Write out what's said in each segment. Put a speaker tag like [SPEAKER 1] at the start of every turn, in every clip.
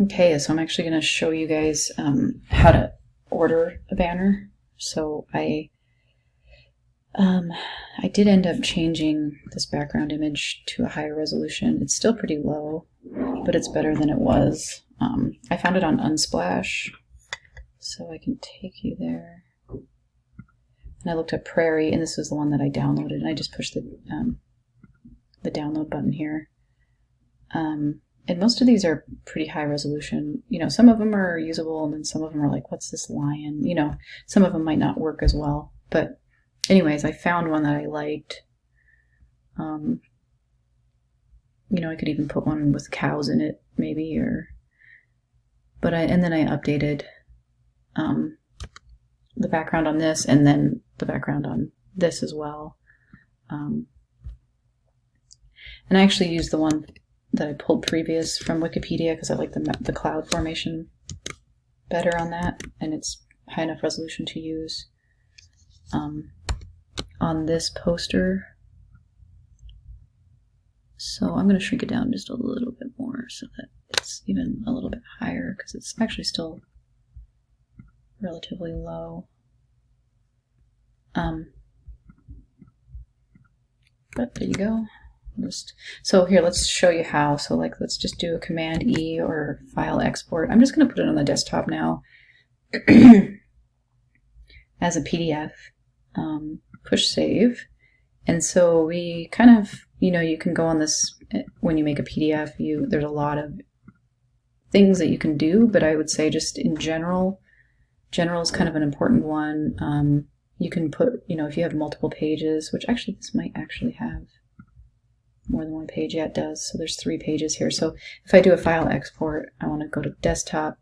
[SPEAKER 1] Okay, so I'm actually going to show you guys how to order a banner. So I did end up changing this background image to a higher resolution. It's still pretty low, but it's better than it was. I found it on Unsplash, so I can take you there. And I looked up Prairie, and this was the one that I downloaded, and I just pushed the download button here. And most of these are pretty high resolution. You know, some of them are usable, and then some of them are like, what's this lion? You know, some of them might not work as well. But anyways, I found one that I liked. You know, I could even put one with cows in it, maybe, and then I updated the background on this, and then the background on this as well. And I actually used the one that I pulled previous from Wikipedia because I like the cloud formation better on that, and it's high enough resolution to use on this poster. So I'm going to shrink it down just a little bit more so that it's even a little bit higher, because it's actually still relatively low. But there you go. So here, let's show you how. So like, let's just do a Command E or file export. I'm just going to put it on the desktop now as a PDF. Push save. And so we kind of, you know, you can go on this, when you make a PDF, there's a lot of things that you can do, but I would say just in general is kind of an important one. You can put, you know, if you have multiple pages, which actually this might actually have more than one page. Yeah, it does. So there's 3 pages here. So if I do a file export, I want to go to desktop,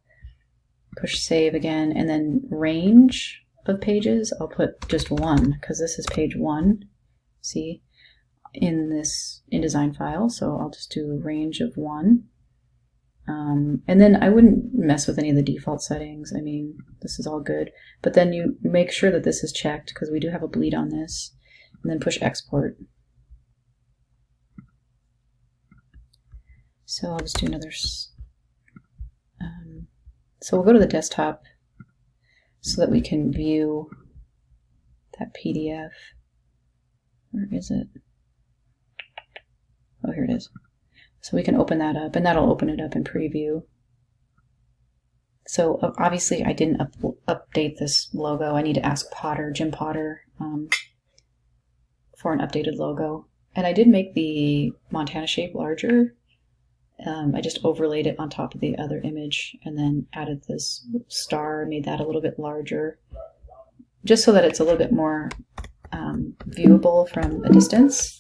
[SPEAKER 1] push save again, and then range of pages, I'll put just 1, because this is page 1, see, in InDesign file. So I'll just do a range of 1. And then I wouldn't mess with any of the default settings. I mean, this is all good. But then you make sure that this is checked, because we do have a bleed on this. And then push export. So I'll just do another. So we'll go to the desktop so that we can view that PDF. Where is it? Oh, here it is. So we can open that up, and that'll open it up in preview. So obviously I didn't update this logo. I need to ask Jim Potter, for an updated logo. And I did make the Montana shape larger. I just overlaid it on top of the other image and then added this star, made that a little bit larger, just so that it's a little bit more viewable from a distance.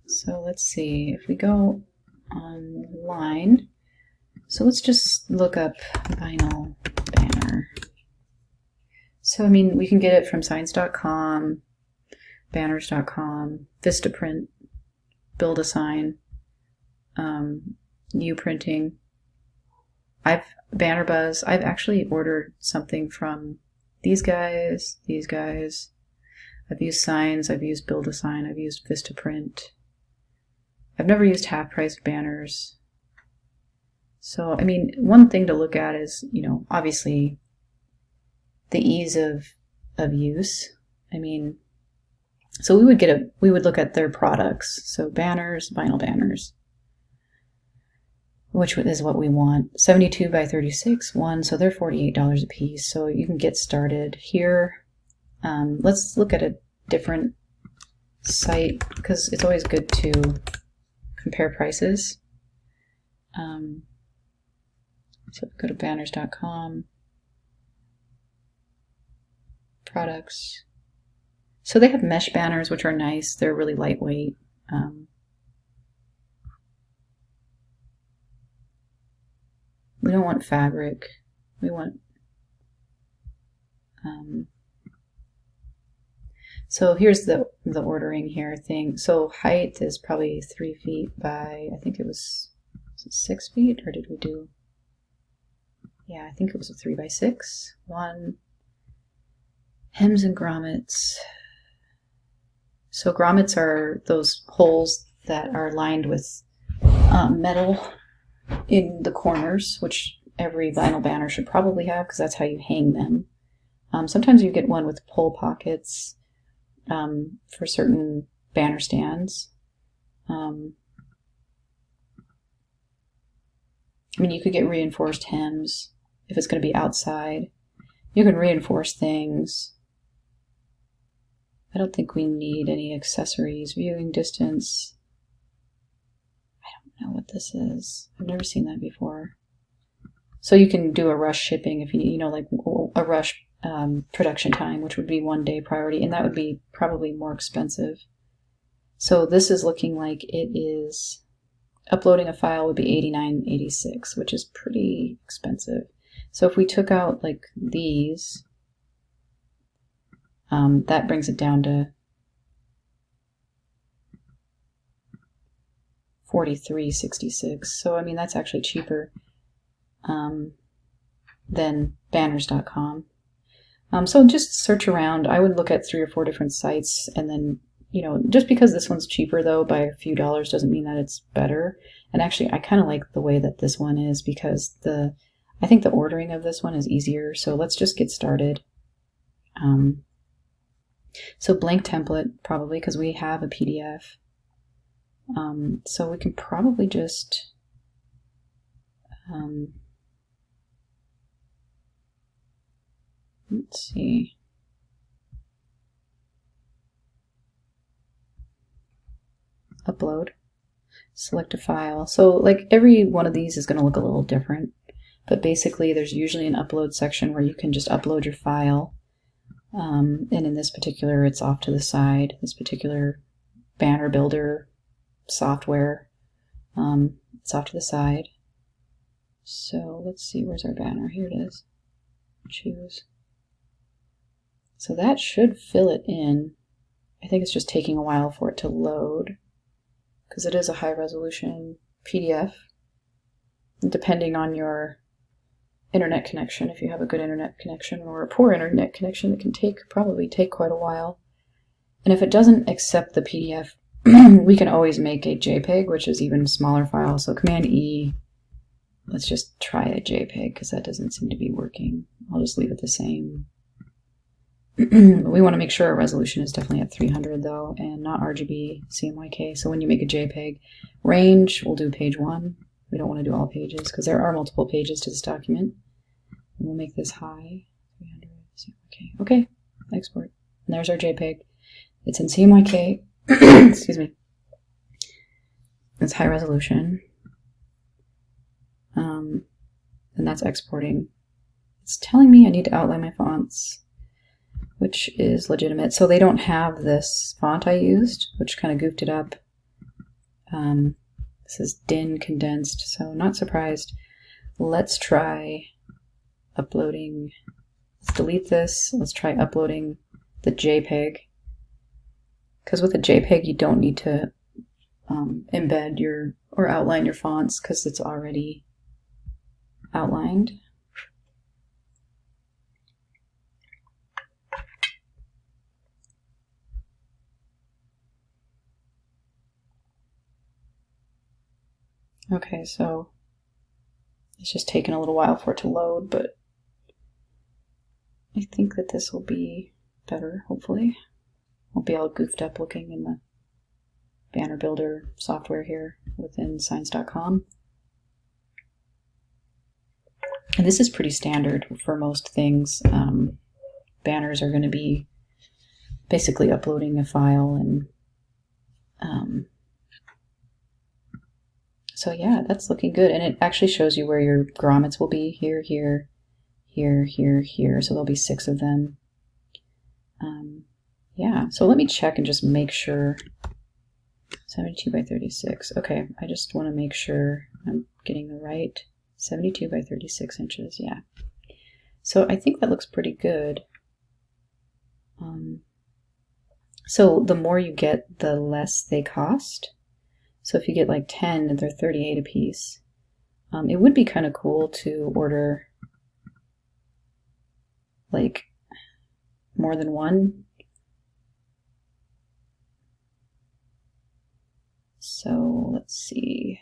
[SPEAKER 1] So let's see, if we go online, so let's just look up vinyl banner. So I mean, we can get it from Signs.com, Banners.com, Vistaprint, Build-A-Sign, Uprinting. BannerBuzz. I've actually ordered something from these guys. I've used Signs, I've used Build-A-Sign, I've used Vistaprint. I've never used half-price banners. So, I mean, one thing to look at is, you know, obviously the ease of use. I mean, so we would look at their products. So banners, vinyl banners, which is what we want. 72 by 36, one, so they're $48 a piece. So you can get started here. Let's look at a different site, because it's always good to compare prices. So go to banners.com, products. So they have mesh banners, which are nice. They're really lightweight. We don't want fabric. We want so here's the ordering here thing. So height is probably 3 feet by, I think was it 6 feet, or did we do? Yeah, I think it was a 3 by 6. 1. Hems and grommets. So grommets are those holes that are lined with metal in the corners, which every vinyl banner should probably have because that's how you hang them. Sometimes you get one with pull pockets for certain banner stands. I mean, you could get reinforced hems if it's going to be outside. You can reinforce things. I don't think we need any accessories. Viewing distance. I don't know what this is. I've never seen that before. So you can do a rush shipping if you know, like a rush production time, which would be 1 day priority, and that would be probably more expensive. So this is looking like it is. Uploading a file would be $89.86, which is pretty expensive. So if we took out like these, that brings it down to $43.66. So I mean that's actually cheaper than banners.com. So just search around. I would look at 3 or 4 different sites, and then just because this one's cheaper though by a few dollars doesn't mean that it's better. And actually I kind of like the way that this one is because I think the ordering of this one is easier. So let's just get started. So blank template probably because we have a PDF. So we can probably just let's see. Upload, select a file. So like every one of these is going to look a little different, but basically there's usually an upload section where you can just upload your file. And in this particular, it's off to the side. This particular banner builder software, it's off to the side. So let's see, where's our banner? Here it is. Choose. So that should fill it in. I think it's just taking a while for it to load, because it is a high resolution PDF. Depending on your internet connection, if you have a good internet connection or a poor internet connection, it can probably take quite a while. And if it doesn't accept the PDF, we can always make a JPEG, which is even a smaller file. So Command E, let's just try a JPEG because that doesn't seem to be working. I'll just leave it the same. We want to make sure our resolution is definitely at 300 though, and not RGB CMYK. So when you make a JPEG, range, we'll do page 1. We don't want to do all pages because there are multiple pages to this document. And we'll make this high, 300 CMYK. Okay, export. And there's our JPEG. It's in CMYK. Excuse me. It's high resolution. And that's exporting. It's telling me I need to outline my fonts, which is legitimate. So they don't have this font I used, which kind of goofed it up. This is DIN condensed, so not surprised. Let's try uploading. Let's delete this. Let's try uploading the JPEG. Because with a JPEG, you don't need to embed or outline your fonts because it's already outlined. Okay, so it's just taken a little while for it to load, but I think that this will be better, hopefully. Won't be all goofed up looking in the banner builder software here within Signs.com. And this is pretty standard for most things. Banners are going to be basically uploading a file, and so yeah, that's looking good. And it actually shows you where your grommets will be. Here, here, here, here, here. So there'll be 6 of them. Yeah, so let me check and just make sure. 72 by 36. Okay, I just want to make sure I'm getting the right 72 by 36 inches. Yeah. So I think that looks pretty good. So the more you get, the less they cost. So if you get like 10, they're 38 a piece. It would be kind of cool to order like more than one. So let's see.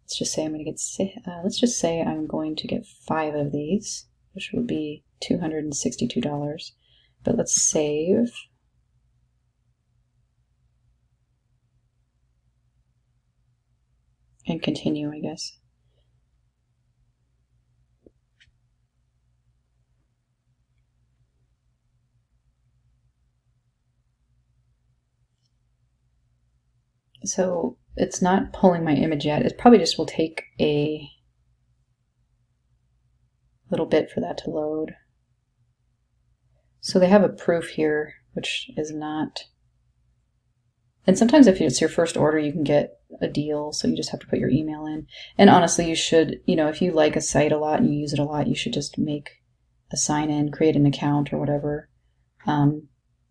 [SPEAKER 1] let's just say I'm going to get 5 of these, which would be $262. But let's save. And continue, I guess. So it's not pulling my image yet. It probably just will take a little bit for that to load. So they have a proof here, which is not... And sometimes if it's your first order, you can get a deal, so you just have to put your email in. And honestly, you should, if you like a site a lot and you use it a lot, you should just make a sign-in, create an account or whatever. And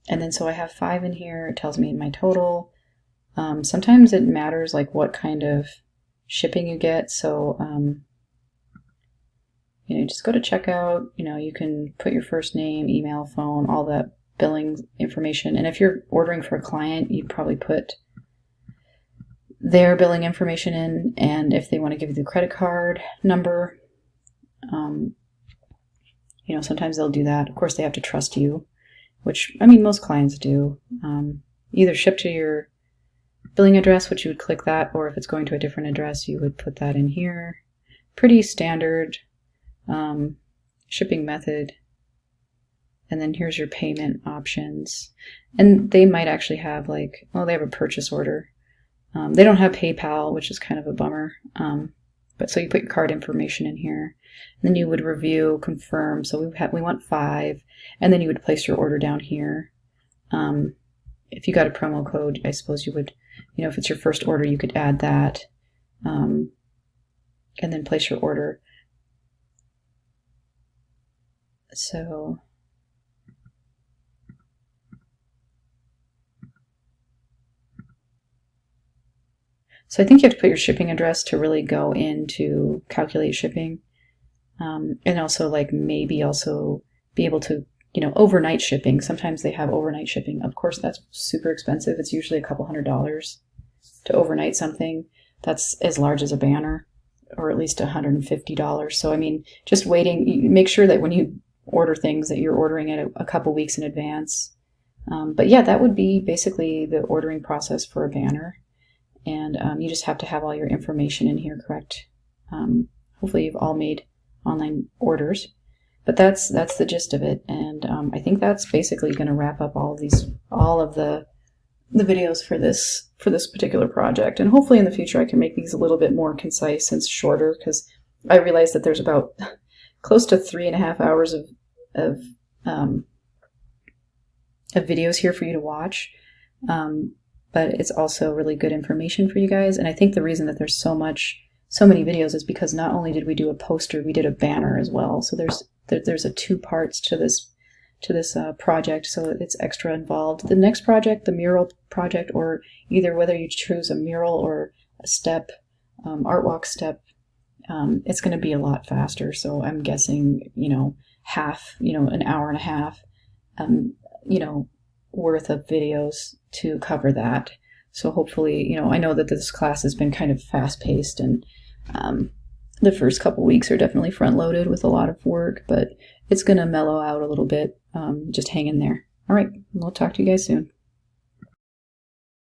[SPEAKER 1] then so I have 5 in here. It tells me my total. Sometimes it matters like what kind of shipping you get. So, just go to checkout. You can put your first name, email, phone, all that billing information. And if you're ordering for a client, you'd probably put their billing information in. And if they want to give you the credit card number, sometimes they'll do that. Of course, they have to trust you, which, most clients do. Either ship to your billing address, which you would click that, or if it's going to a different address, you would put that in here. Pretty standard shipping method. And then here's your payment options. And they might actually have they have a purchase order. They don't have PayPal, which is kind of a bummer. But so you put your card information in here. And then you would review, confirm. So we want 5. And then you would place your order down here. If you got a promo code, I suppose you would, if it's your first order, you could add that. And then place your order. So I think you have to put your shipping address to really go in to calculate shipping. And also maybe also be able to, overnight shipping. Sometimes they have overnight shipping. Of course, that's super expensive. It's usually a couple $100s to overnight something that's as large as a banner, or at least $150. So, just waiting, make sure that when you order things that you're ordering it a couple weeks in advance. But yeah, that would be basically the ordering process for a banner. And you just have to have all your information in here correct. Hopefully you've all made online orders. But that's the gist of it. And I think that's basically going to wrap up all of the videos for this particular project. And hopefully in the future I can make these a little bit more concise and shorter, because I realize that there's about close to 3.5 hours of videos here for you to watch. But it's also really good information for you guys. And I think the reason that there's so many videos is because not only did we do a poster, we did a banner as well. So there's a 2 parts to this project, so it's extra involved. The next project, the mural project, or either whether you choose a mural or a step, art walk step, it's going to be a lot faster. So I'm guessing, half, an hour and a half, worth of videos to cover that. So hopefully, I know that this class has been kind of fast-paced, and the first couple weeks are definitely front-loaded with a lot of work, but it's going to mellow out a little bit. Just hang in there. All right, we'll talk to you guys soon.